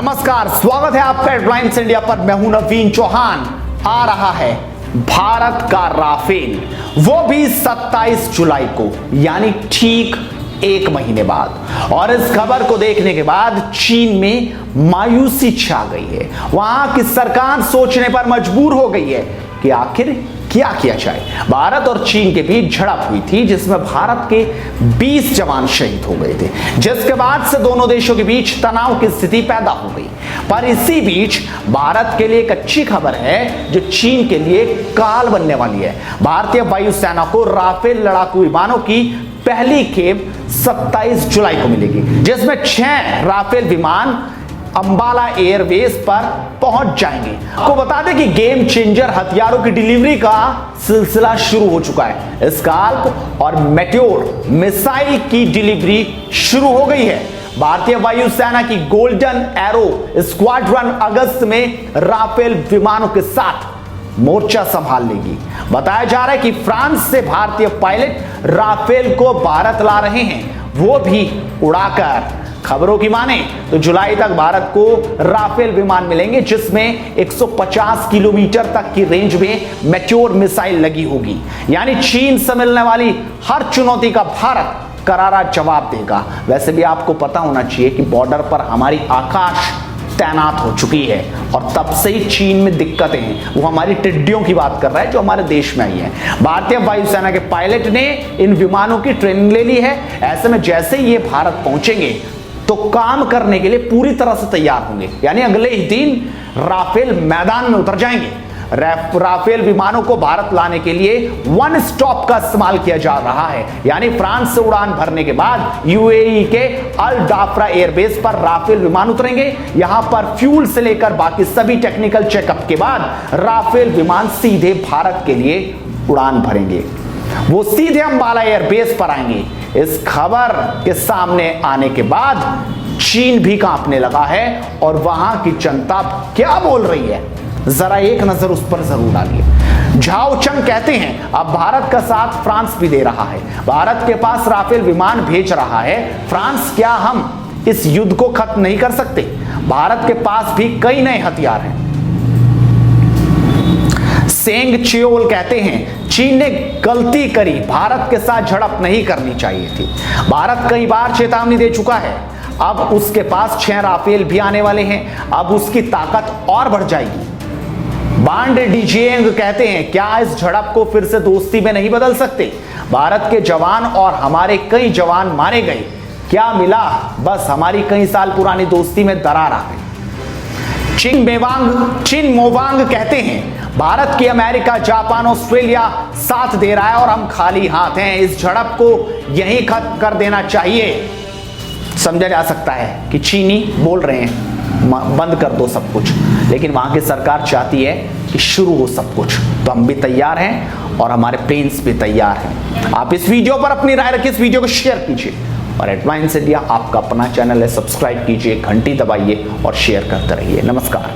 नमस्कार, स्वागत है आपका हेडलाइंस इंडिया पर। मैं हूं नवीन चौहान। आ रहा है भारत का राफेल, वो भी 27 जुलाई को, यानी ठीक एक महीने बाद। और इस खबर को देखने के बाद चीन में मायूसी छा गई है। वहां की सरकार सोचने पर मजबूर हो गई है कि आखिर क्या किया जाए। भारत और चीन के बीच झड़प हुई थी जिसमें भारत के 20 जवान शहीद हो गए थे, जिसके बाद से दोनों देशों के बीच तनाव की स्थिति पैदा हो गई। पर इसी बीच भारत के लिए एक अच्छी खबर है जो चीन के लिए काल बनने वाली है। भारतीय वायुसेना को राफेल लड़ाकू विमानों की पहली खेप 27 जुलाई को मिलेगी, जिसमें 6 राफेल विमान अंबाला एयरबेस पर पहुंच जाएंगे। आपको बता दें कि गेम चेंजर हथियारों की डिलीवरी का सिलसिला शुरू हो चुका है। स्काल्प और मेट्योर मिसाइल की डिलीवरी शुरू हो गई है। भारतीय वायुसेना की गोल्डन एरो स्क्वाड्रन अगस्त में राफेल विमानों के साथ मोर्चा संभाल लेगी। बताया जा रहा है कि फ्रांस से भारतीय पायलट राफेल को भारत ला रहे हैं, वो भी उड़ाकर। खबरों की माने तो जुलाई तक भारत को राफेल विमान मिलेंगे, जिसमें 150 किलोमीटर तक की रेंज में मैच्योर मिसाइल लगी होगी। यानी चीन से मिलने वाली हर चुनौती का भारत करारा जवाब देगा। वैसे भी आपको पता होना चाहिए कि बॉर्डर पर हमारी आकाश तैनात हो चुकी है और तब से ही चीन में दिक्कतें हैं। वो हमारी टिड्डियों की बात कर रहा है जो हमारे देश में आई है। भारतीय वायुसेना के पायलट ने इन विमानों की ट्रेनिंग ले ली है। ऐसे में जैसे ही ये भारत पहुंचेंगे तो काम करने के लिए पूरी तरह से तैयार होंगे। यानी अगले ही दिन राफेल मैदान में उतर जाएंगे। राफेल विमानों को भारत लाने के लिए वन स्टॉप का इस्तेमाल किया जा रहा है। यानी फ्रांस से उड़ान भरने के बाद यूएई के अल डाफरा एयरबेस पर राफेल विमान उतरेंगे। यहां पर फ्यूल से लेकर बाकी सभी टेक्निकल चेकअप के बाद राफेल विमान सीधे भारत के लिए उड़ान भरेंगे। वो सीधे अंबाला एयरबेस पर आएंगे। इस खबर के सामने आने के बाद चीन भी कांपने लगा है और वहां की जनता क्या बोल रही है, जरा एक नजर उस पर जरूर डालिए। झाओ चंग कहते हैं अब भारत का साथ फ्रांस भी दे रहा है। भारत के पास राफेल विमान भेज रहा है फ्रांस, क्या हम इस युद्ध को खत्म नहीं कर सकते? भारत के पास भी कई नए हथियार हैं। सेंग चियोल कहते हैं चीन ने गलती करी, भारत के साथ झड़प नहीं करनी चाहिए थी। भारत कई बार चेतावनी दे चुका है। अब उसके पास 6 राफेल भी आने वाले हैं। अब उसकी ताकत और बढ़ जाएगी। बांड डीजेंग कहते हैं क्या इस झड़प को फिर से दोस्ती में नहीं बदल सकते? भारत के जवान और हमारे कई जवान मारे गए, क्या मिला? बस हमारी कई साल पुरानी दोस्ती में दरार आ गई। चिन मोवांग कहते हैं भारत की अमेरिका, जापान, ऑस्ट्रेलिया साथ दे रहा है और हम खाली हाथ हैं। इस झड़प को यहीं खत्म कर देना चाहिए। समझा जा सकता है कि चीनी बोल रहे हैं बंद कर दो सब कुछ, लेकिन वहां की सरकार चाहती है कि शुरू हो सब कुछ। तो हम भी तैयार हैं और हमारे प्लेन्स भी तैयार हैं। आप इस वीडियो पर अपनी राय रखिए, इस वीडियो को शेयर कीजिए और हेडलाइंस इंडिया आपका अपना चैनल है, सब्सक्राइब कीजिए, घंटी दबाइए और शेयर करते रहिए। नमस्कार।